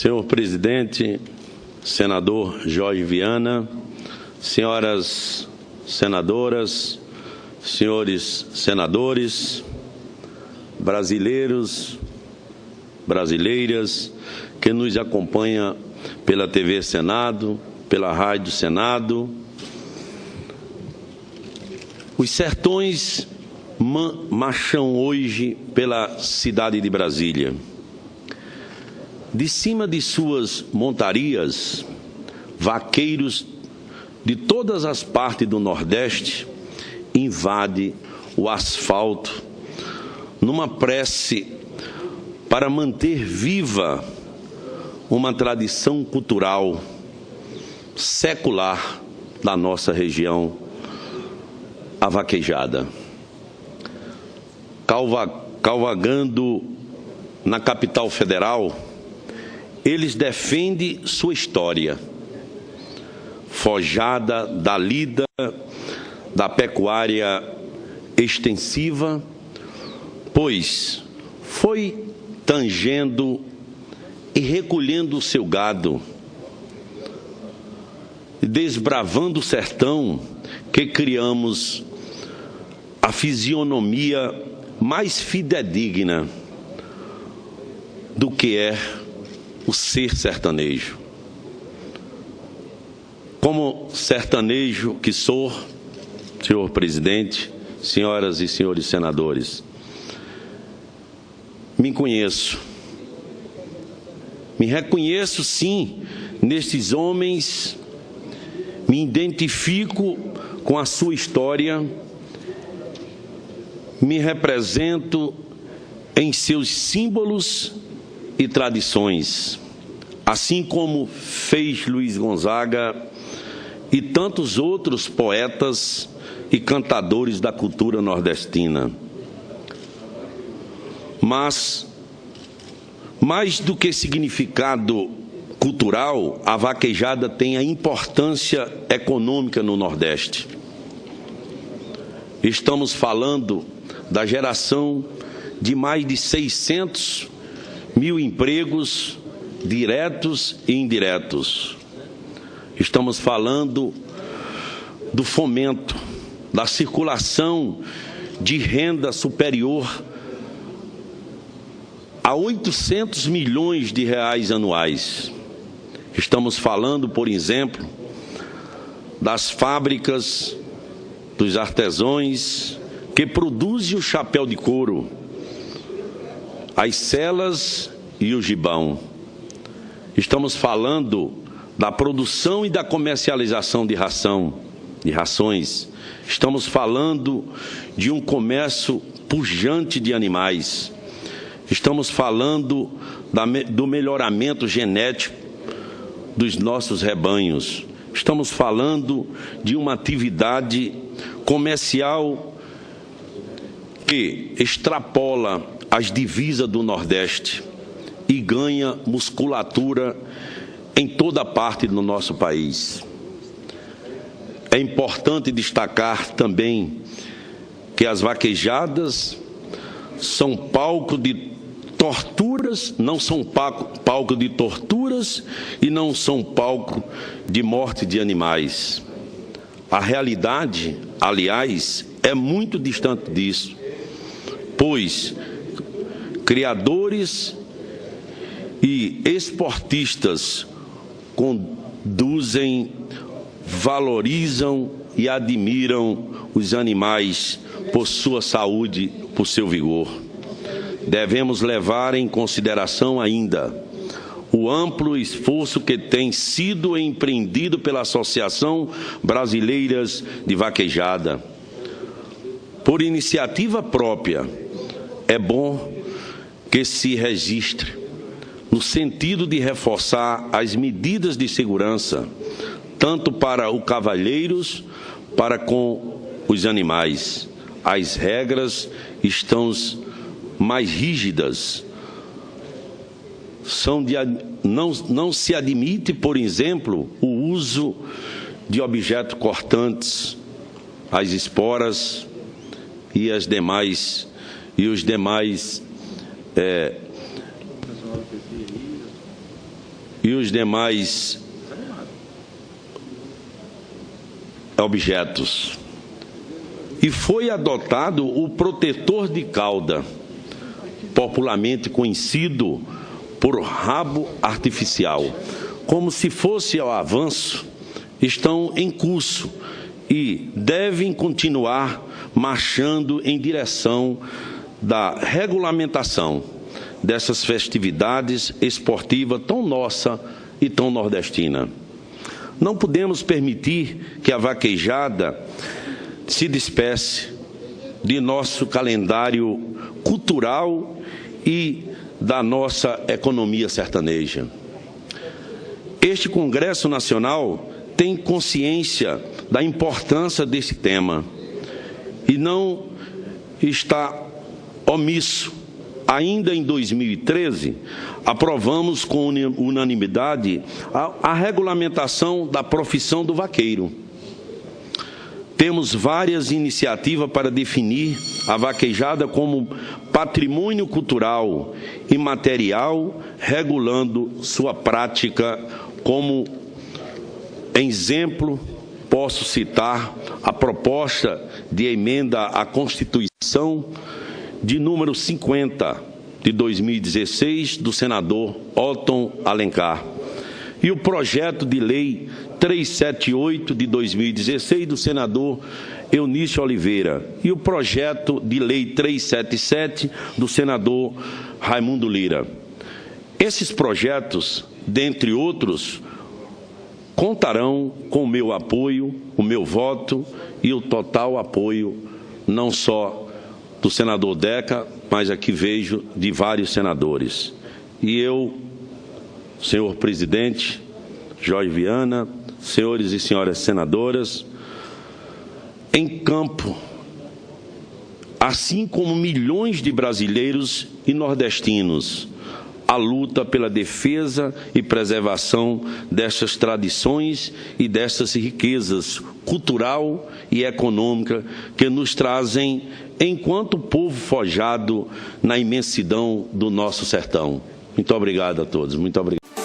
Senhor presidente, senador Jorge Viana, senhoras senadoras, senhores senadores, brasileiros, brasileiras, que nos acompanham pela TV Senado, pela Rádio Senado. Os sertões marcham hoje pela cidade de Brasília. De cima de suas montarias, vaqueiros de todas as partes do Nordeste invadem o asfalto numa prece para manter viva uma tradição cultural secular da nossa região, a vaquejada. Cavalgando na capital federal, eles defendem sua história, forjada da lida da pecuária extensiva, pois foi tangendo e recolhendo o seu gado, desbravando o sertão, que criamos a fisionomia mais fidedigna do que é o ser sertanejo. Como sertanejo que sou, senhor presidente, senhoras e senhores senadores, me conheço, me reconheço sim nestes homens, me identifico com a sua história, me represento em seus símbolos e tradições, assim como fez Luiz Gonzaga e tantos outros poetas e cantadores da cultura nordestina. Mas, mais do que significado cultural, a vaquejada tem a importância econômica no Nordeste. Estamos falando da geração de mais de 600 mil empregos diretos e indiretos. Estamos falando do fomento, da circulação de renda superior a 800 milhões de reais anuais. Estamos falando, por exemplo, das fábricas, dos artesãos que produzem o chapéu de couro, as celas e o gibão. Estamos falando da produção e da comercialização de rações. Estamos falando de um comércio pujante de animais. Estamos falando do melhoramento genético dos nossos rebanhos. Estamos falando de uma atividade comercial que extrapola as divisas do Nordeste e ganha musculatura em toda parte do nosso país. É importante destacar também que as vaquejadas são palco de torturas, não são palco de torturas e não são palco de morte de animais. A realidade, aliás, é muito distante disso, pois criadores e esportistas conduzem, valorizam e admiram os animais por sua saúde, por seu vigor. Devemos levar em consideração ainda o amplo esforço que tem sido empreendido pela Associação Brasileira de Vaquejada. Por iniciativa própria, é bom que se registre, no sentido de reforçar as medidas de segurança, tanto para os cavalheiros, para com os animais. As regras estão mais rígidas. Não se admite, por exemplo, o uso de objetos cortantes, as esporas e os demais e os demais objetos. E foi adotado o protetor de cauda, popularmente conhecido por rabo artificial. Como se fosse ao avanço, estão em curso e devem continuar marchando em direção da regulamentação dessas festividades esportivas tão nossa e tão nordestina. Não podemos permitir que a vaquejada se despece de nosso calendário cultural e da nossa economia sertaneja. Este Congresso Nacional tem consciência da importância desse tema e não está omisso. Ainda em 2013, aprovamos com unanimidade a regulamentação da profissão do vaqueiro. Temos várias iniciativas para definir a vaquejada como patrimônio cultural e material, regulando sua prática. Como exemplo, posso citar a proposta de emenda à Constituição de número 50, de 2016, do senador Otton Alencar, e o projeto de lei 378, de 2016, do senador Eunício Oliveira, e o projeto de lei 377, do senador Raimundo Lira. Esses projetos, dentre outros, contarão com o meu apoio, o meu voto e o total apoio, não só do senador Deca, mas aqui vejo de vários senadores. E eu, senhor presidente Jorge Viana, senhores e senhoras senadoras, em campo, assim como milhões de brasileiros e nordestinos, a luta pela defesa e preservação dessas tradições e dessas riquezas cultural e econômica que nos trazem enquanto povo forjado na imensidão do nosso sertão. Muito obrigado a todos. Muito obrigado.